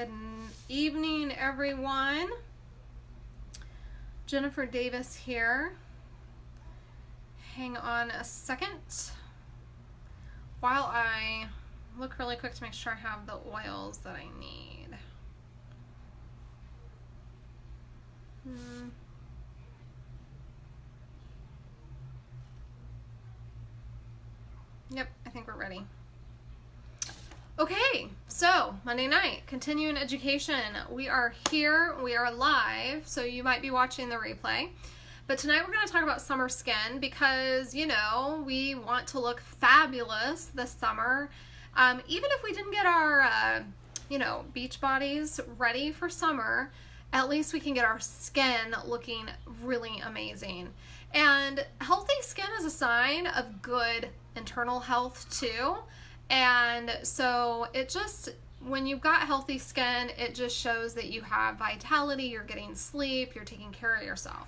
Good evening, everyone. Jennifer Davis here. Hang on a second while I look really quick to make sure I have the oils that I need. Yep, I think we're ready. Okay, so Monday night, continuing education. We are here, we are live, so you might be watching the replay. But tonight we're going to talk about summer skin because, you know, we want to look fabulous this summer. Even if we didn't get our, beach bodies ready for summer, at least we can get our skin looking really amazing. And healthy skin is a sign of good internal health too. And so when you've got healthy skin, it just shows that you have vitality, you're getting sleep, you're taking care of yourself.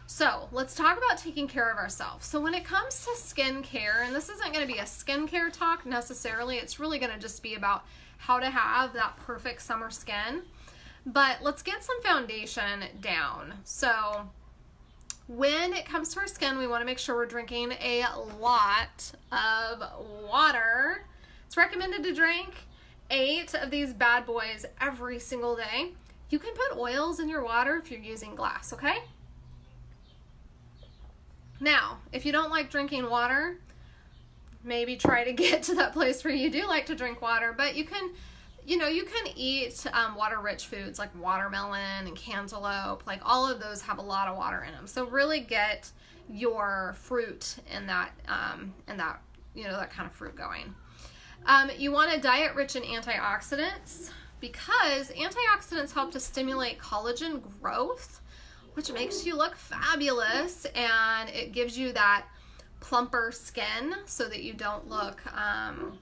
So let's talk about taking care of ourselves. So when it comes to skincare, and this isn't going to be a skincare talk necessarily, it's really going to just be about how to have that perfect summer skin. But let's get some foundation down. So when it comes to our skin, we want to make sure we're drinking a lot of water. It's recommended to drink 8 of these bad boys every single day. You can put oils in your water if you're using glass, okay? Now, if you don't like drinking water, maybe try to get to that place where you do like to drink water, but you can eat water-rich foods like watermelon and cantaloupe. Like all of those have a lot of water in them. So really get your fruit in that that kind of fruit going. You want a diet rich in antioxidants because antioxidants help to stimulate collagen growth, which makes you look fabulous, and it gives you that plumper skin so that you don't look,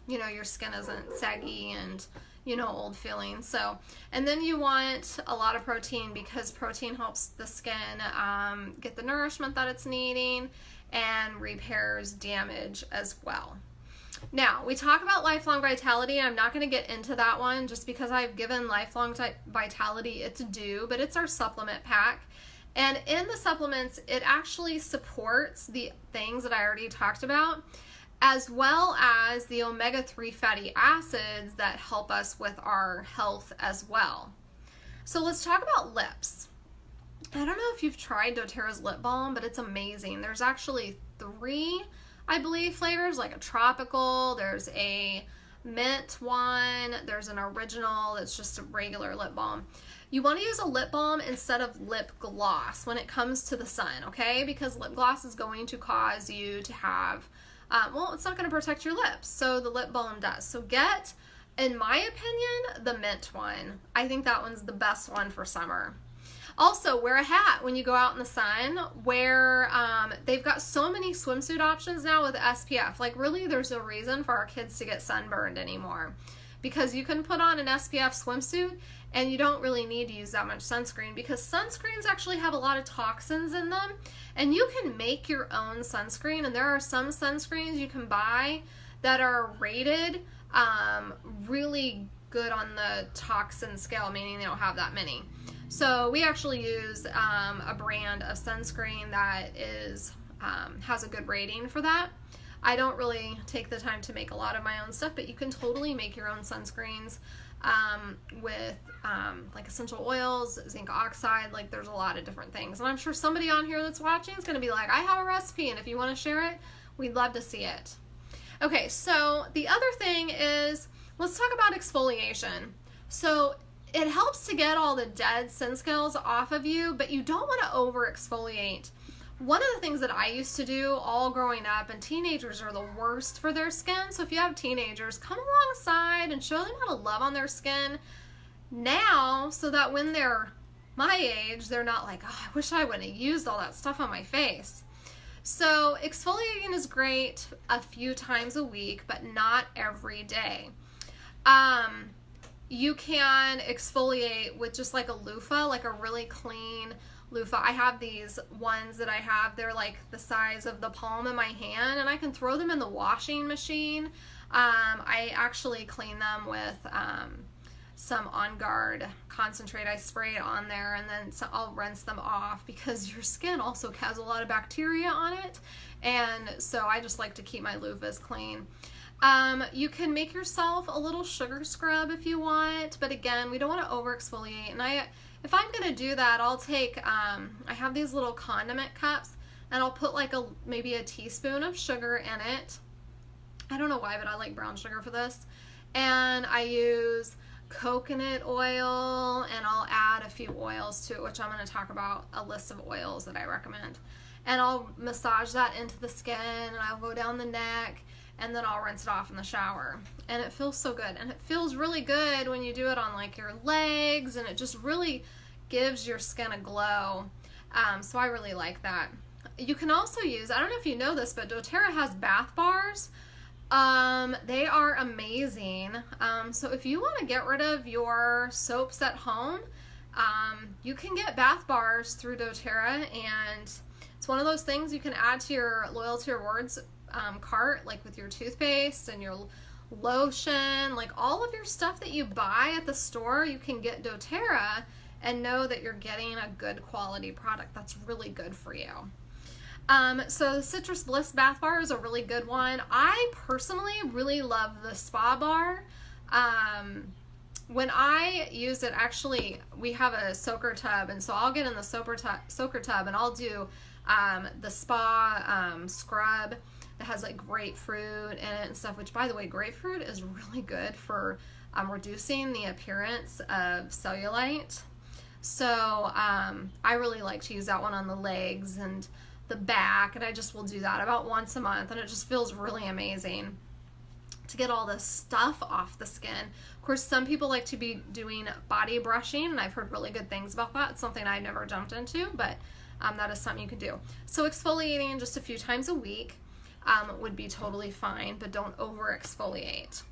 your skin isn't saggy and old feeling. So, and then you want a lot of protein because protein helps the skin get the nourishment that it's needing and repairs damage as well. Now, we talk about lifelong vitality. I'm not going to get into that one just because I've given lifelong vitality its due, but it's our supplement pack. And in the supplements, it actually supports the things that I already talked about, as well as the omega-3 fatty acids that help us with our health as well. So let's talk about lips. I don't know if you've tried doTERRA's lip balm, but it's amazing. There's actually 3, I believe, flavors, like a tropical, there's a mint one, there's an original that's just a regular lip balm. You want to use a lip balm instead of lip gloss when it comes to the sun, okay? Because lip gloss is going to cause you to have it's not going to protect your lips, so the lip balm does. So get, in my opinion, the mint one. I think that one's the best one for summer. Also, wear a hat when you go out in the sun. They've got so many swimsuit options now with SPF. Like, really, there's no reason for our kids to get sunburned anymore, because you can put on an SPF swimsuit and you don't really need to use that much sunscreen, because sunscreens actually have a lot of toxins in them, and you can make your own sunscreen. And there are some sunscreens you can buy that are rated really good on the toxin scale, meaning they don't have that many. So we actually use a brand of sunscreen that has a good rating for that. I don't really take the time to make a lot of my own stuff, but you can totally make your own sunscreens with like essential oils, zinc oxide. Like, there's a lot of different things. And I'm sure somebody on here that's watching is going to be like, I have a recipe, and if you want to share it, we'd love to see it. Okay, so the other thing is, let's talk about exfoliation. So it helps to get all the dead skin cells off of you, but you don't want to over exfoliate. One of the things that I used to do all growing up, and teenagers are the worst for their skin, so if you have teenagers, come alongside and show them how to love on their skin now, so that when they're my age, they're not like, oh, I wish I wouldn't have used all that stuff on my face. So exfoliating is great a few times a week, but not every day. You can exfoliate with just like a loofah, like a really clean loofah. I have these ones that I have, they're like the size of the palm of my hand, and I can throw them in the washing machine. I actually clean them with some On Guard concentrate. I spray it on there, and then I'll rinse them off because your skin also has a lot of bacteria on it, and so I just like to keep my loofahs clean. You can make yourself a little sugar scrub if you want, but again, we don't want to over exfoliate. And if I'm going to do that, I'll take, I have these little condiment cups, and I'll put like maybe a teaspoon of sugar in it. I don't know why, but I like brown sugar for this. And I use coconut oil, and I'll add a few oils to it, which I'm going to talk about a list of oils that I recommend. And I'll massage that into the skin, and I'll go down the neck, and then I'll rinse it off in the shower. And it feels so good. And it feels really good when you do it on like your legs, and it just really gives your skin a glow. So I really like that. You can also use, I don't know if you know this, but doTERRA has bath bars. They are amazing. So if you want to get rid of your soaps at home, you can get bath bars through doTERRA, and it's one of those things you can add to your Loyalty Rewards cart, like with your toothpaste and your lotion, like all of your stuff that you buy at the store, you can get doTERRA and know that you're getting a good quality product that's really good for you. So the Citrus Bliss bath bar is a really good one. I personally really love the spa bar. When I use it, actually, we have a soaker tub, and so I'll get in the soaker tub and I'll do the spa scrub that has like grapefruit in it and stuff, which, by the way, grapefruit is really good for reducing the appearance of cellulite. So I really like to use that one on the legs and the back, and I just will do that about once a month, and it just feels really amazing to get all this stuff off the skin. Of course, some people like to be doing body brushing, and I've heard really good things about that. It's something I've never jumped into, but that is something you can do. So exfoliating just a few times a week would be totally fine, but don't over exfoliate.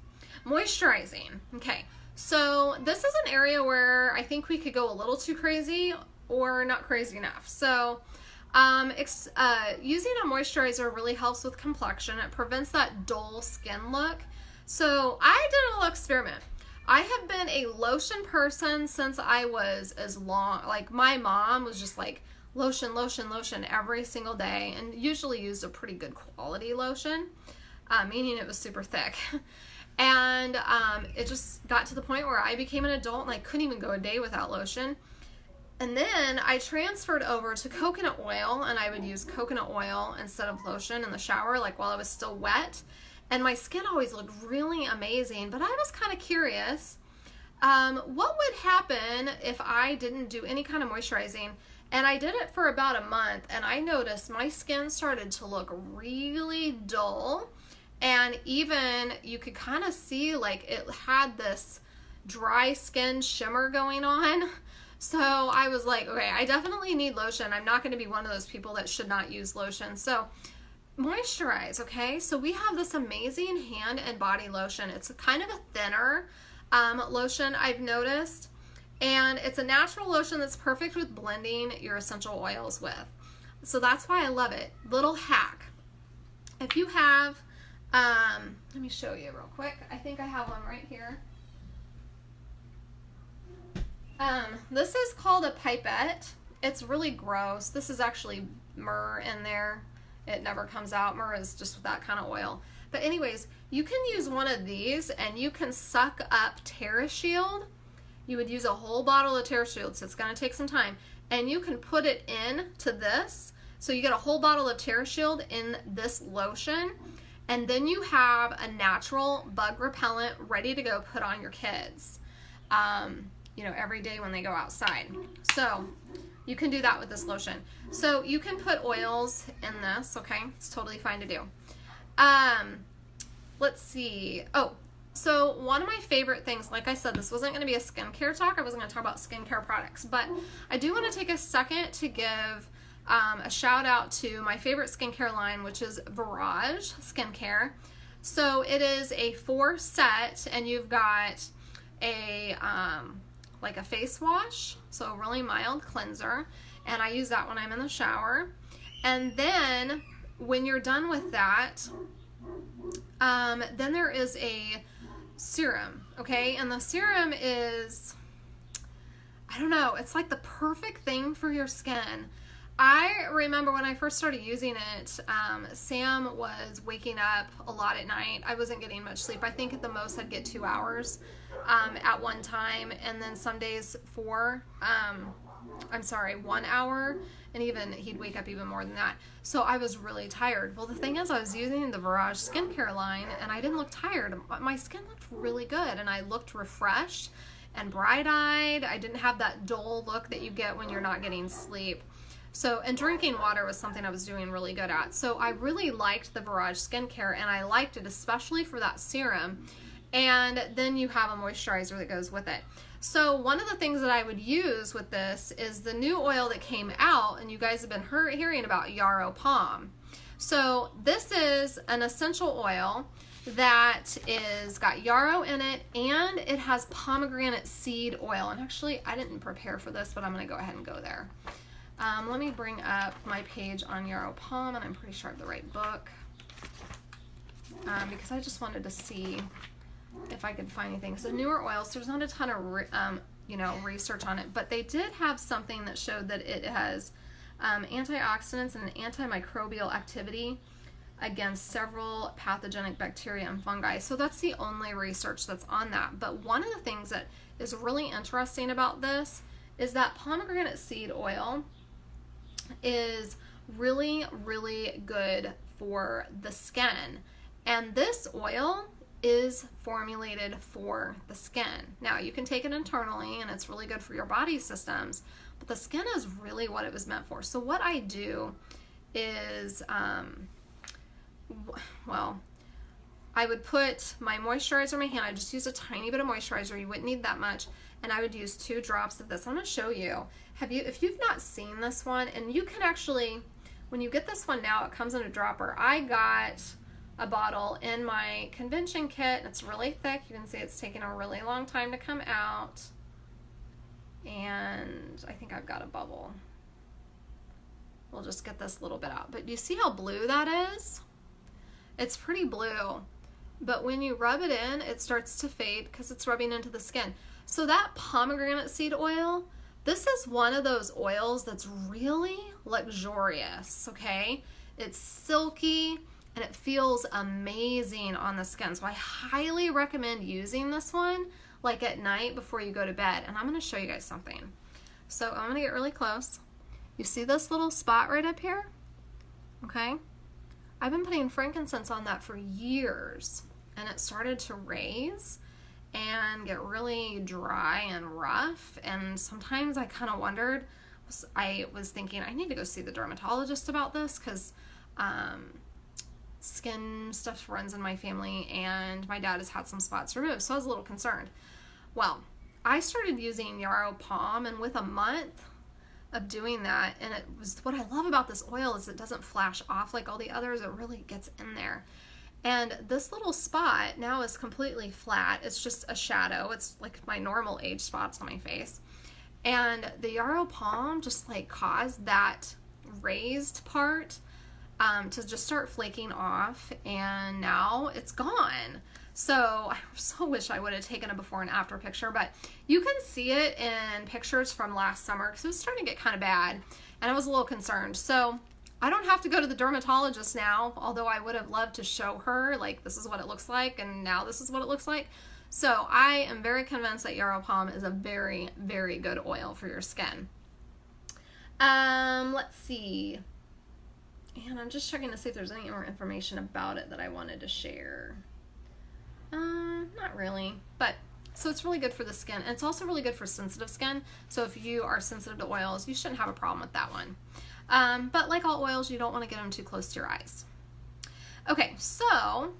Moisturizing. Okay, so this is an area where I think we could go a little too crazy or not crazy enough. So using a moisturizer really helps with complexion. It prevents that dull skin look. So I did a little experiment. I have been a lotion person since I was like my mom was just like lotion, lotion, lotion every single day, and usually used a pretty good quality lotion, meaning it was super thick. And it just got to the point where I became an adult and I couldn't even go a day without lotion. And then I transferred over to coconut oil, and I would use coconut oil instead of lotion in the shower, like while I was still wet. And my skin always looked really amazing, but I was kind of curious, what would happen if I didn't do any kind of moisturizing? And I did it for about a month, and I noticed my skin started to look really dull, and even you could kind of see like it had this dry skin shimmer going on. So I was like, okay, I definitely need lotion. I'm not going to be one of those people that should not use lotion. So moisturize, okay? So we have this amazing hand and body lotion. It's kind of a thinner lotion, I've noticed. And it's a natural lotion that's perfect with blending your essential oils with. So that's why I love it. Little hack. If you have, let me show you real quick. I think I have one right here. This is called a pipette. It's really gross. This is actually myrrh in there. It never comes out. Myrrh is just that kind of oil. But anyways, you can use one of these and you can suck up TerraShield. You would use a whole bottle of TerraShield, so it's going to take some time. And you can put it in to this. So you get a whole bottle of TerraShield in this lotion. And then you have a natural bug repellent ready to go put on your kids. You know, every day when they go outside. So you can do that with this lotion. So you can put oils in this, okay? It's totally fine to do. Let's see. Oh, so one of my favorite things, like I said, this wasn't going to be a skincare talk. I wasn't going to talk about skincare products, but I do want to take a second to give a shout out to my favorite skincare line, which is Virage Skincare. So it is a 4 set, and you've got a like a face wash, so a really mild cleanser, and I use that when I'm in the shower. And then when you're done with that, then there is a serum, okay? And the serum is, I don't know, it's like the perfect thing for your skin. I remember when I first started using it, Sam was waking up a lot at night. I wasn't getting much sleep. I think at the most I'd get 2 hours at one time, and then some days 1 hour, and even he'd wake up even more than that. So I was really tired. Well, the thing is, I was using the Virage skincare line, and I didn't look tired. My skin looked really good, and I looked refreshed and bright-eyed. I didn't have that dull look that you get when you're not getting sleep. So, and drinking water was something I was doing really good at. So I really liked the Virage skincare, and I liked it especially for that serum. And then you have a moisturizer that goes with it. So one of the things that I would use with this is the new oil that came out, and you guys have been hearing about Yarrow Palm. So this is an essential oil that is got yarrow in it, and it has pomegranate seed oil. And actually, I didn't prepare for this, but I'm going to go ahead and go there. Let me bring up my page on Yarrow Palm, and I'm pretty sure I have the right book, because I just wanted to see if I could find anything. So newer oils, there's not a ton of research on it, but they did have something that showed that it has antioxidants and antimicrobial activity against several pathogenic bacteria and fungi. So that's the only research that's on that. But one of the things that is really interesting about this is that pomegranate seed oil is really, really good for the skin. And this oil is formulated for the skin. Now, you can take it internally, and it's really good for your body systems, but the skin is really what it was meant for. So what I do is, I would put my moisturizer in my hand. I just use a tiny bit of moisturizer. You wouldn't need that much. And I would use 2 drops of this. I'm going to show you. If you've not seen this one, and you can actually, when you get this one now, it comes in a dropper. I got a bottle in my convention kit. It's really thick. You can see it's taken a really long time to come out. And I think I've got a bubble. We'll just get this little bit out. But do you see how blue that is? It's pretty blue. But when you rub it in, it starts to fade because it's rubbing into the skin. So that pomegranate seed oil, this is one of those oils that's really luxurious, okay? It's silky, and it feels amazing on the skin. So I highly recommend using this one like at night before you go to bed. And I'm going to show you guys something. So I'm going to get really close. You see this little spot right up here? Okay. I've been putting frankincense on that for years, and it started to raise and get really dry and rough. And sometimes I kind of wondered, I was thinking I need to go see the dermatologist about this, because skin stuff runs in my family, and my dad has had some spots removed, so I was a little concerned. Well, I started using Yarrow Palm, and with a month of doing that, and it was what I love about this oil is it doesn't flash off like all the others. It really gets in there. And this little spot now is completely flat. It's just a shadow. It's like my normal age spots on my face. And the Yarrow Palm just like caused that raised part to just start flaking off, and now it's gone. So I so wish I would have taken a before and after picture, but you can see it in pictures from last summer because it was starting to get kind of bad, and I was a little concerned. So I don't have to go to the dermatologist now, although I would have loved to show her, like, this is what it looks like, and now this is what it looks like. So I am very convinced that Yarrow Palm is a very, very good oil for your skin. Let's see. And I'm just checking to see if there's any more information about it that I wanted to share. Not really, but so it's really good for the skin, and it's also really good for sensitive skin. So if you are sensitive to oils, you shouldn't have a problem with that one. But like all oils, you don't want to get them too close to your eyes. Okay, so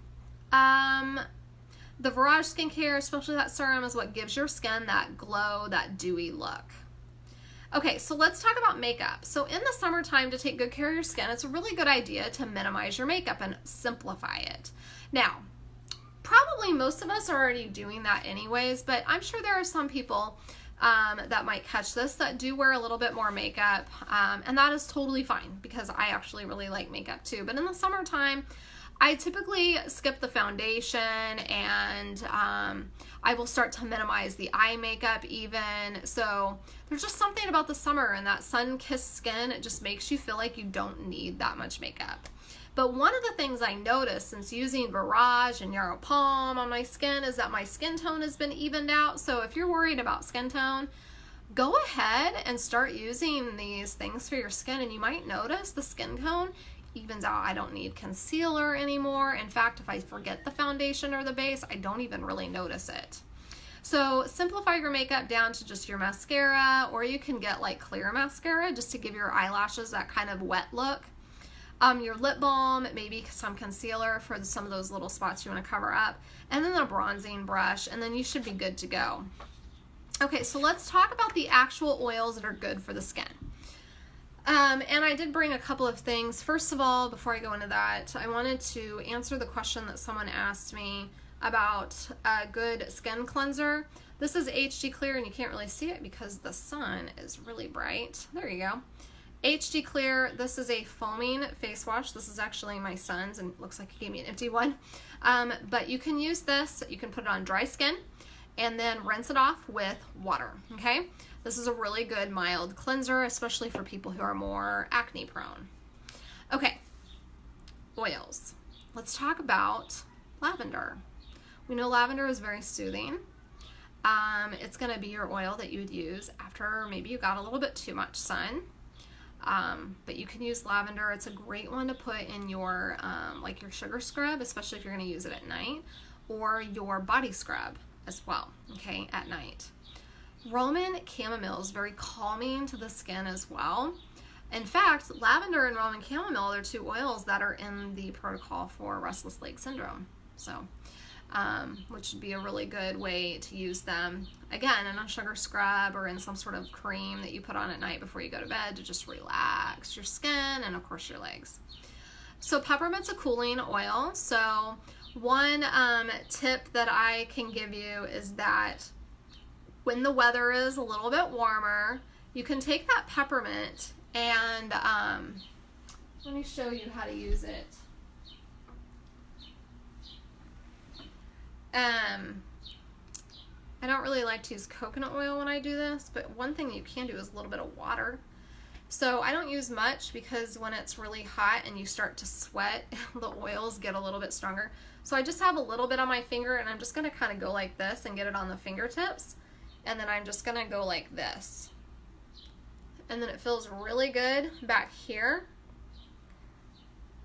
the Virage skincare, especially that serum, is what gives your skin that glow, that dewy look. Okay, so let's talk about makeup. So in the summertime, to take good care of your skin, it's a really good idea to minimize your makeup and simplify it. Now, probably most of us are already doing that anyways, but I'm sure there are some people that might catch this that do wear a little bit more makeup, and that is totally fine because I actually really like makeup too. But in the summertime, I typically skip the foundation, and I will start to minimize the eye makeup even. So there's just something about the summer and that sun-kissed skin. It just makes you feel like you don't need that much makeup. But one of the things I noticed since using Virage and Yarrow Palm on my skin is that my skin tone has been evened out. So if you're worried about skin tone, go ahead and start using these things for your skin, and you might notice the skin tone evens out. I don't need concealer anymore. In fact, if I forget the foundation or the base, I don't even really notice it. So simplify your makeup down to just your mascara, or you can get like clear mascara just to give your eyelashes that kind of wet look. Your lip balm, maybe some concealer for some of those little spots you want to cover up, and then a bronzing brush, and then you should be good to go. Okay, so let's talk about the actual oils that are good for the skin. And I did bring a couple of things. First of all, before I go into that, I wanted to answer the question that someone asked me about a good skin cleanser. This is HD Clear, and you can't really see it because the sun is really bright. There you go. HD Clear, this is a foaming face wash. This is actually my son's, and it looks like he gave me an empty one. But you can use this, you can put it on dry skin, and then rinse it off with water, okay? This is a really good mild cleanser, especially for people who are more acne prone. Okay, oils. Let's talk about lavender. We know lavender is very soothing. It's gonna be your oil that you would use after maybe you got a little bit too much sun. But you can use lavender. It's a great one to put in your, like your sugar scrub, especially if you're gonna use it at night, or your body scrub as well, okay, at night. Roman chamomile is very calming to the skin as well. In fact, lavender and Roman chamomile are two oils that are in the protocol for restless leg syndrome. So, which would be a really good way to use them, again, in a sugar scrub or in some sort of cream that you put on at night before you go to bed to just relax your skin and, of course, your legs. So peppermint's a cooling oil. So one tip that I can give you is that when the weather is a little bit warmer, you can take that peppermint and let me show you how to use it. I don't really like to use coconut oil when I do this, but one thing you can do is a little bit of water. So I don't use much because when it's really hot and you start to sweat, the oils get a little bit stronger. So I just have a little bit on my finger, and I'm just going to kind of go like this and get it on the fingertips. And then I'm just going to go like this. And then it feels really good back here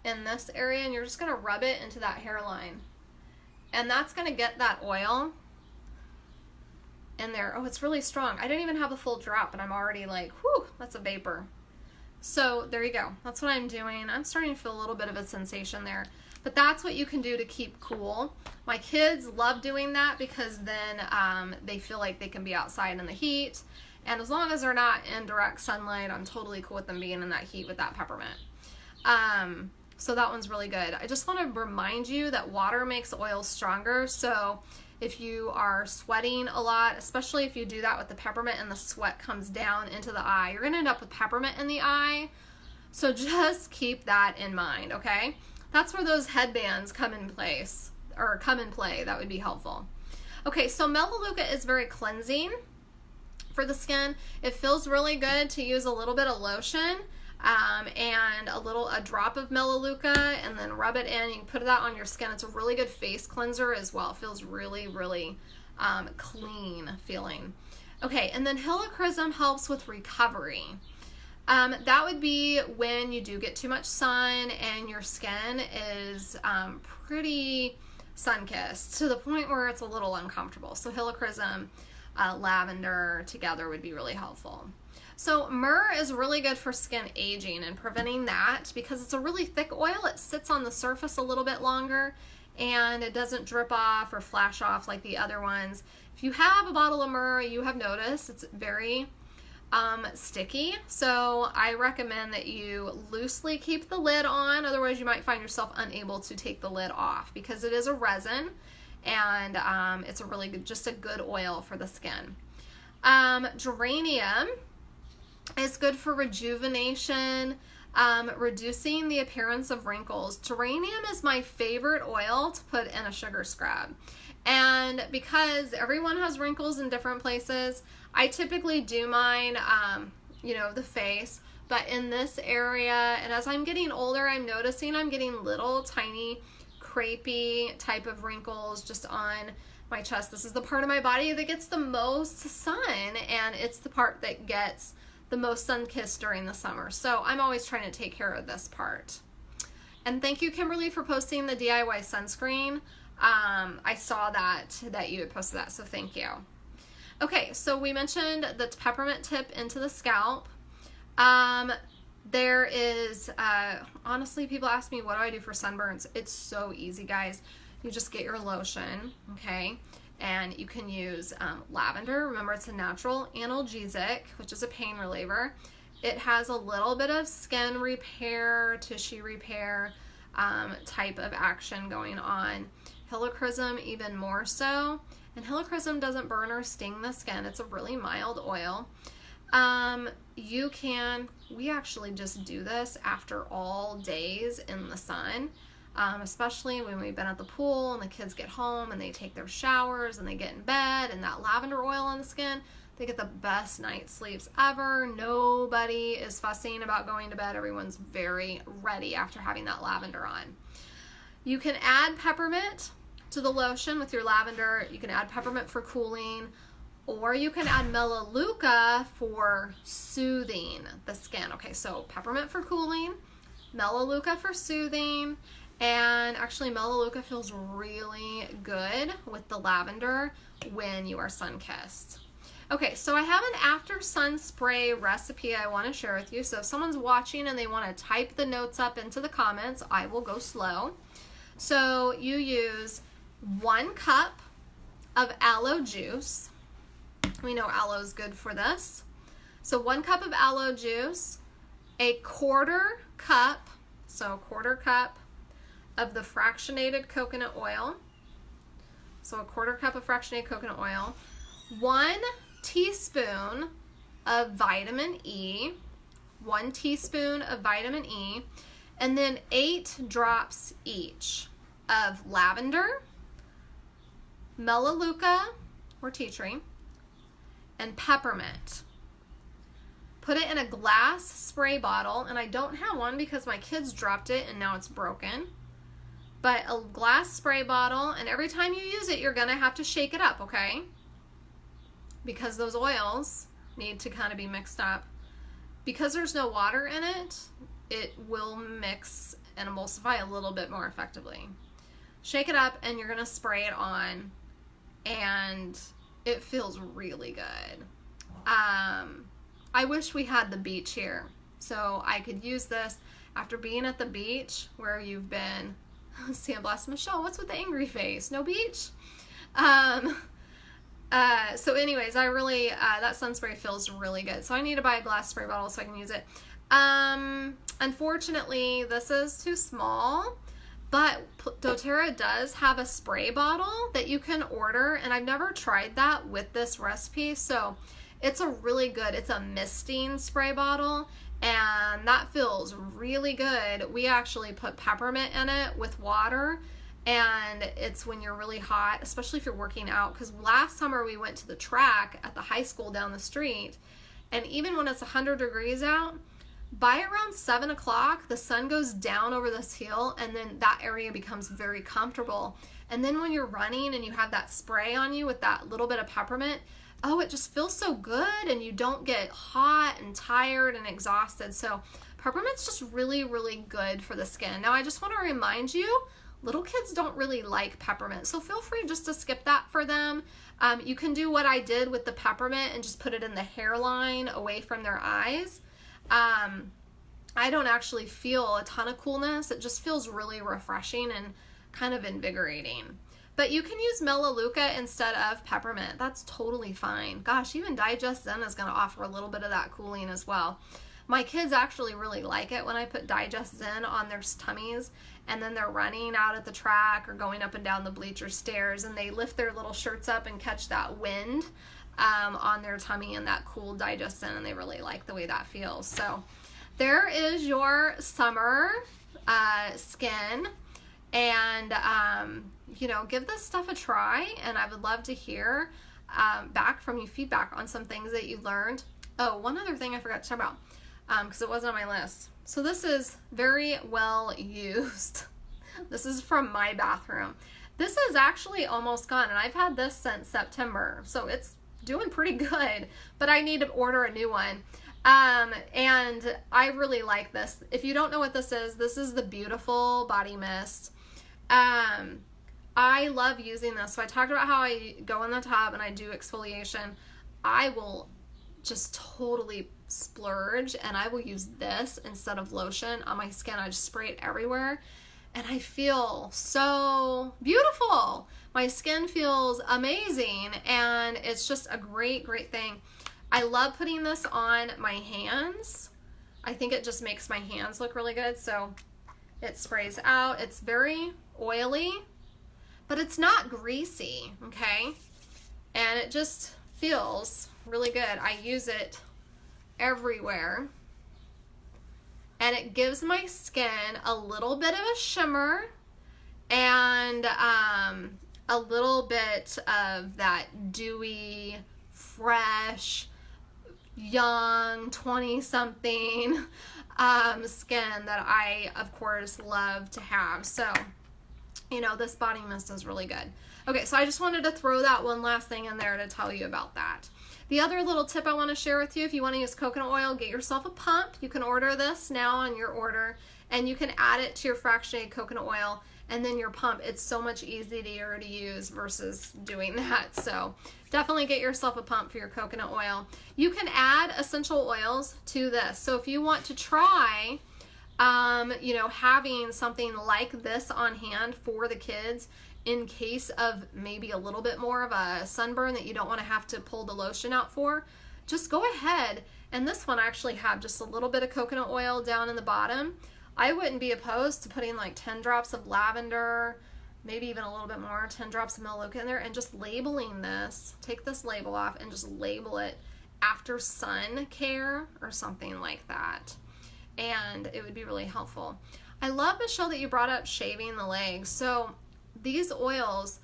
in this area, and you're just going to rub it into that hairline. And that's going to get that oil in there. Oh, it's really strong. I didn't even have a full drop, and I'm already like, whew, that's a vapor. So there you go. That's what I'm doing. I'm starting to feel a little bit of a sensation there. But that's what you can do to keep cool. My kids love doing that because then they feel like they can be outside in the heat. And as long as they're not in direct sunlight, I'm totally cool with them being in that heat with that peppermint. So that one's really good. I just want to remind you that water makes oils stronger. So if you are sweating a lot, especially if you do that with the peppermint and the sweat comes down into the eye, you're going to end up with peppermint in the eye. So just keep that in mind, okay? That's where those headbands come in place, or come in play. That would be helpful. Okay, so Melaleuca is very cleansing for the skin. It feels really good to use a little bit of lotion and a drop of Melaleuca, and then rub it in. You can put that on your skin. It's a really good face cleanser as well. It feels really, really clean feeling. Okay, and then Helichrysum helps with recovery. That would be when you do get too much sun and your skin is pretty sun-kissed to the point where it's a little uncomfortable. So Helichrysum, lavender together would be really helpful. So myrrh is really good for skin aging and preventing that because it's a really thick oil. It sits on the surface a little bit longer and it doesn't drip off or flash off like the other ones. If you have a bottle of myrrh, you have noticed it's very sticky. So I recommend that you loosely keep the lid on. Otherwise you might find yourself unable to take the lid off because it is a resin and it's a really good, just a good oil for the skin. Geranium is good for rejuvenation. reducing the appearance of wrinkles. Geranium is my favorite oil to put in a sugar scrub. And because everyone has wrinkles in different places, I typically do mine, the face. But in this area, and as I'm getting older, I'm noticing I'm getting little tiny crepey type of wrinkles just on my chest. This is the part of my body that gets the most sun, and it's the part that gets the most sun-kissed during the summer. So I'm always trying to take care of this part. And thank you, Kimberly, for posting the DIY sunscreen. I saw that you had posted that, so thank you. Okay, so we mentioned the peppermint tip into the scalp. There is, honestly, people ask me, what do I do for sunburns? It's so easy, guys. You just get your lotion, okay? And you can use lavender. Remember, it's a natural analgesic, which is a pain reliever. It has a little bit of skin repair, tissue repair type of action going on. Helichrysum even more so. And helichrysum doesn't burn or sting the skin. It's a really mild oil. We actually just do this after all days in the sun, especially when we've been at the pool and the kids get home and they take their showers and they get in bed, and that lavender oil on the skin, they get the best night's sleeps ever. Nobody is fussing about going to bed. Everyone's very ready after having that lavender on. You can add peppermint to the lotion with your lavender. You can add peppermint for cooling, or you can add Melaleuca for soothing the skin. Okay, so peppermint for cooling, Melaleuca for soothing, and actually Melaleuca feels really good with the lavender when you are sun-kissed. Okay, so I have an after sun spray recipe I want to share with you. So if someone's watching and they want to type the notes up into the comments, I will go slow. So you use 1 cup of aloe juice. We know aloe is good for this. So 1 cup of aloe juice, a 1/4 cup, so 1/4 cup of the fractionated coconut oil. So a 1/4 cup of fractionated coconut oil, 1 teaspoon of vitamin E, 1 teaspoon of vitamin E, and then 8 drops each of lavender, Melaleuca or tea tree, and peppermint. Put it in a glass spray bottle, and I don't have one because my kids dropped it and now it's broken. But a glass spray bottle, and every time you use it, you're gonna have to shake it up, okay? Because those oils need to kind of be mixed up. Because there's no water in it, it will mix and emulsify a little bit more effectively. Shake it up, and you're gonna spray it on, and it feels really good. I wish we had the beach here so I could use this after being at the beach where you've been. Sandblast Michelle, what's with the angry face? No beach? So anyways, I really, that sun spray feels really good. So I need to buy a glass spray bottle so I can use it. Unfortunately, this is too small. But doTERRA does have a spray bottle that you can order, and I've never tried that with this recipe, so it's a misting spray bottle, and that feels really good. We actually put peppermint in it with water, and it's when you're really hot, especially if you're working out, because last summer we went to the track at the high school down the street, and even when it's 100 degrees out, by around 7 o'clock, the sun goes down over this hill, and then that area becomes very comfortable. And then when you're running and you have that spray on you with that little bit of peppermint, oh, it just feels so good, and you don't get hot and tired and exhausted. So peppermint's just really, really good for the skin. Now, I just want to remind you, little kids don't really like peppermint, so feel free just to skip that for them. You can do what I did with the peppermint and just put it in the hairline away from their eyes. I don't actually feel a ton of coolness. It just feels really refreshing and kind of invigorating. But you can use Melaleuca instead of peppermint. That's totally fine. Gosh, even Digest Zen is going to offer a little bit of that cooling as well. My kids actually really like it when I put Digest Zen on their tummies, and then they're running out at the track or going up and down the bleacher stairs, and they lift their little shirts up and catch that wind on their tummy and that cool Digest Zen, and they really like the way that feels. So there is your summer skin. And, you know, give this stuff a try. And I would love to hear back from you, feedback on some things that you learned. Oh, one other thing I forgot to talk about, because it wasn't on my list. So this is very well used. This is from my bathroom. This is actually almost gone, and I've had this since September, so it's doing pretty good, but I need to order a new one. And I really like this. If you don't know what this is the Beautiful Body Mist. I love using this. So I talked about how I go in the tub and I do exfoliation. I will just totally splurge and I will use this instead of lotion on my skin. I just spray it everywhere and I feel so beautiful. My skin feels amazing and it's just a great thing. I love putting this on my hands. I think it just makes my hands look really good. So it sprays out. It's very oily, but it's not greasy, okay? And it just feels really good. I use it everywhere. And it gives my skin a little bit of a shimmer and a little bit of that dewy, fresh, young 20-something skin that I, of course, love to have. So, you know, this body mist is really good. Okay, so I just wanted to throw that one last thing in there to tell you about that. The other little tip I want to share with you, if you want to use coconut oil, get yourself a pump. You can order this now on your order, and you can add it to your fractionated coconut oil and then your pump. It's so much easier to use versus doing that. So definitely get yourself a pump for your coconut oil. You can add essential oils to this. So if you want to try, you know, having something like this on hand for the kids in case of maybe a little bit more of a sunburn that you don't want to have to pull the lotion out for, just go ahead. And this one actually had just a little bit of coconut oil down in the bottom. I wouldn't be opposed to putting like 10 drops of lavender, maybe even a little bit more, 10 drops of melaleuca in there, and just labeling this. Take this label off and just label it after sun care or something like that. And it would be really helpful. I love, Michelle, that you brought up shaving the legs. So these oils,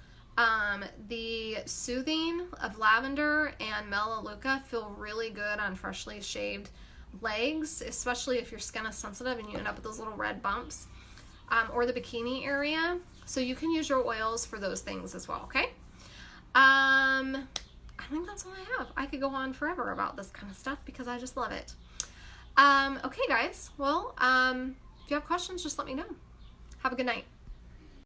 the soothing of lavender and melaleuca feel really good on freshly shaved legs, especially if your skin is sensitive and you end up with those little red bumps, or the bikini area. So you can use your oils for those things as well, okay? I think that's all I have. I could go on forever about this kind of stuff because I just love it. Okay, guys. Well, if you have questions, just let me know. Have a good night.